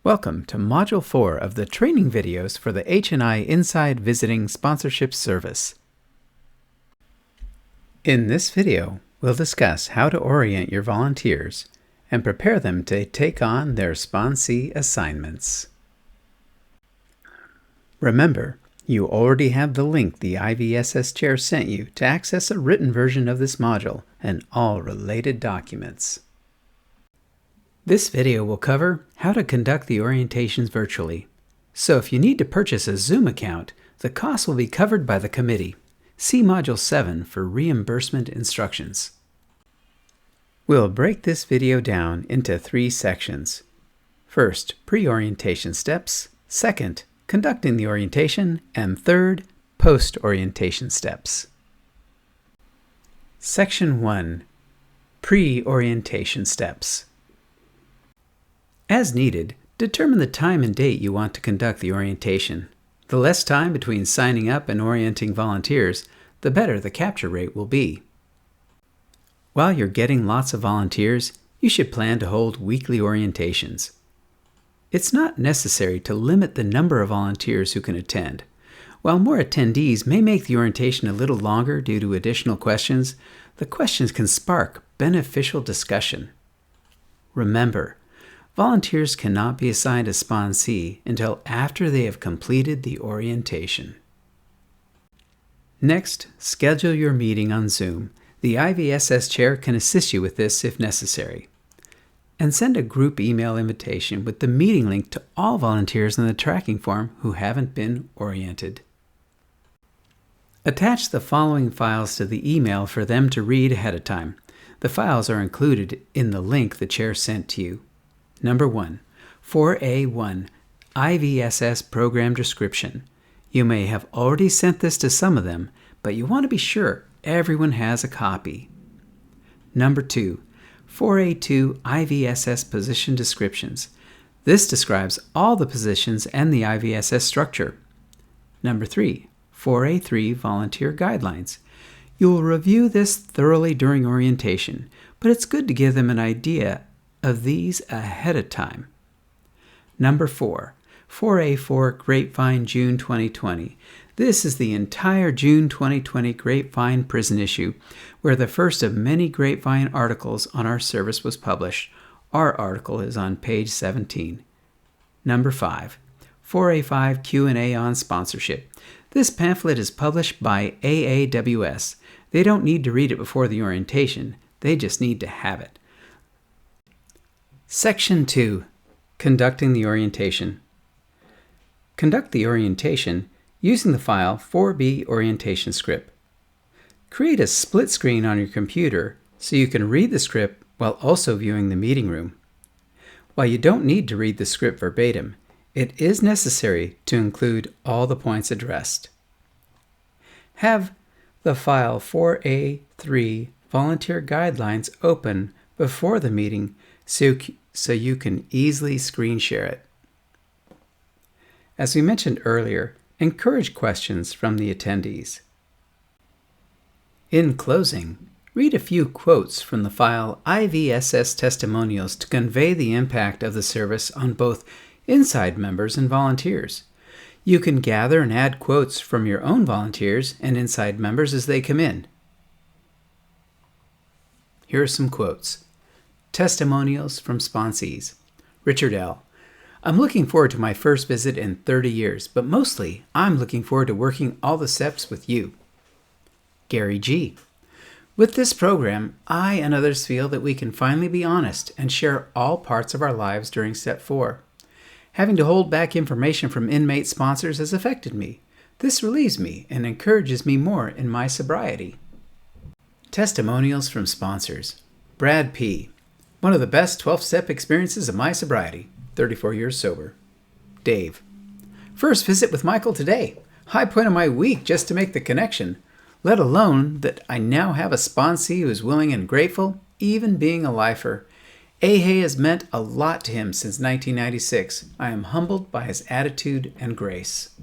Welcome to Module 4 of the training videos for the H&I Inside Visiting Sponsorship Service. In this video, we'll discuss how to orient your volunteers and prepare them to take on their sponsee assignments. Remember, you already have the link the IVSS chair sent you to access a written version of this module and all related documents. This video will cover how to conduct the orientations virtually. So if you need to purchase a Zoom account, the cost will be covered by the committee. See Module 7 for reimbursement instructions. We'll break this video down into 3 sections. First, pre-orientation steps. Second, conducting the orientation. And third, post-orientation steps. Section 1. Pre-orientation steps. As needed, determine the time and date you want to conduct the orientation. The less time between signing up and orienting volunteers, the better the capture rate will be. While you're getting lots of volunteers, you should plan to hold weekly orientations. It's not necessary to limit the number of volunteers who can attend. While more attendees may make the orientation a little longer due to additional questions, the questions can spark beneficial discussion. Remember, volunteers cannot be assigned a sponsee until after they have completed the orientation. Next, schedule your meeting on Zoom. The IVSS chair can assist you with this if necessary. And send a group email invitation with the meeting link to all volunteers in the tracking form who haven't been oriented. Attach the following files to the email for them to read ahead of time. The files are included in the link the chair sent to you. Number 1. 4A1 IVSS Program Description. You may have already sent this to some of them, but you want to be sure everyone has a copy. Number 2. 4A2 IVSS Position Descriptions. This describes all the positions and the IVSS structure. Number 3. 4A3 Volunteer Guidelines. You will review this thoroughly during orientation, but it's good to give them an idea of these ahead of time. Number 4. 4A4 Grapevine June 2020. This is the entire June 2020 Grapevine Prison issue, where the first of many Grapevine articles on our service was published. Our article is on page 17. Number 5. 4A5 Q&A on Sponsorship. This pamphlet is published by AAWS. They don't need to read it before the orientation. They just need to have it. Section 2. Conducting the orientation. Conduct the orientation using the file 4B orientation script. Create a split screen on your computer so you can read the script while also viewing the meeting room. While you don't need to read the script verbatim, it is necessary to include all the points addressed. Have the file 4A3 Volunteer Guidelines open before the meeting so you can easily screen share it. As we mentioned earlier, encourage questions from the attendees. In closing, read a few quotes from the file IVSS Testimonials to convey the impact of the service on both inside members and volunteers. You can gather and add quotes from your own volunteers and inside members as they come in. Here are some quotes. Testimonials from sponsees. Richard L. I'm looking forward to my first visit in 30 years, but mostly I'm looking forward to working all the steps with you. Gary G. With this program, I and others feel that we can finally be honest and share all parts of our lives during Step 4. Having to hold back information from inmate sponsors has affected me. This relieves me and encourages me more in my sobriety. Testimonials from sponsors. Brad P. One of the best 12-step experiences of my sobriety, 34 years sober. Dave. First visit with Michael today. High point of my week just to make the connection, let alone that I now have a sponsee who is willing and grateful, even being a lifer. AHA has meant a lot to him since 1996. I am humbled by his attitude and grace.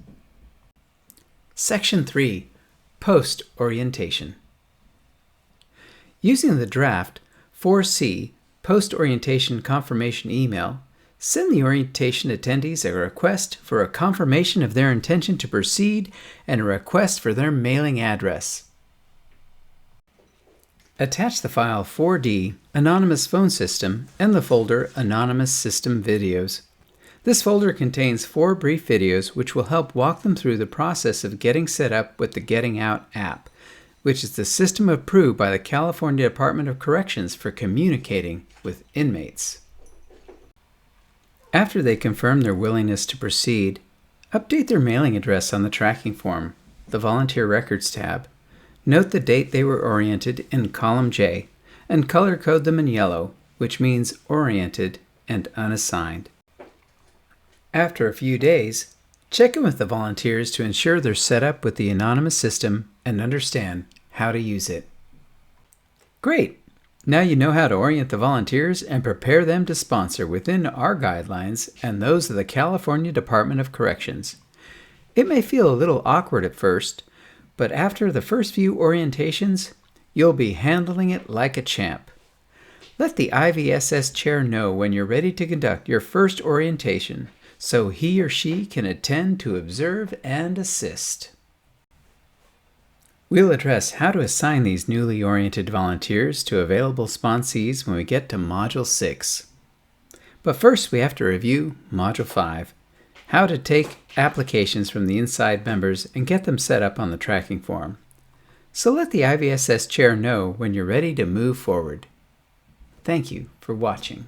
Section 3. Post-orientation. Using the draft 4C Post-Orientation Confirmation Email, Send the orientation attendees a request for a confirmation of their intention to proceed and a request for their mailing address. Attach the file 4D Anonymous Phone System and the folder Anonymous System Videos. This folder contains 4 brief videos which will help walk them through the process of getting set up with the Getting Out app, which is the system approved by the California Department of Corrections for communicating with inmates. After they confirm their willingness to proceed, update their mailing address on the tracking form, the Volunteer Records tab. Note the date they were oriented in column J, and color code them in yellow, which means oriented and unassigned. After a few days, check in with the volunteers to ensure they're set up with the anonymous system and understand how to use it. Great! Now you know how to orient the volunteers and prepare them to sponsor within our guidelines and those of the California Department of Corrections. It may feel a little awkward at first, but after the first few orientations, you'll be handling it like a champ. Let the IVSS chair know when you're ready to conduct your first orientation so he or she can attend to observe and assist. We'll address how to assign these newly oriented volunteers to available sponsees when we get to Module 6. But first we have to review Module 5, how to take applications from the inside members and get them set up on the tracking form. So let the IVSS chair know when you're ready to move forward. Thank you for watching.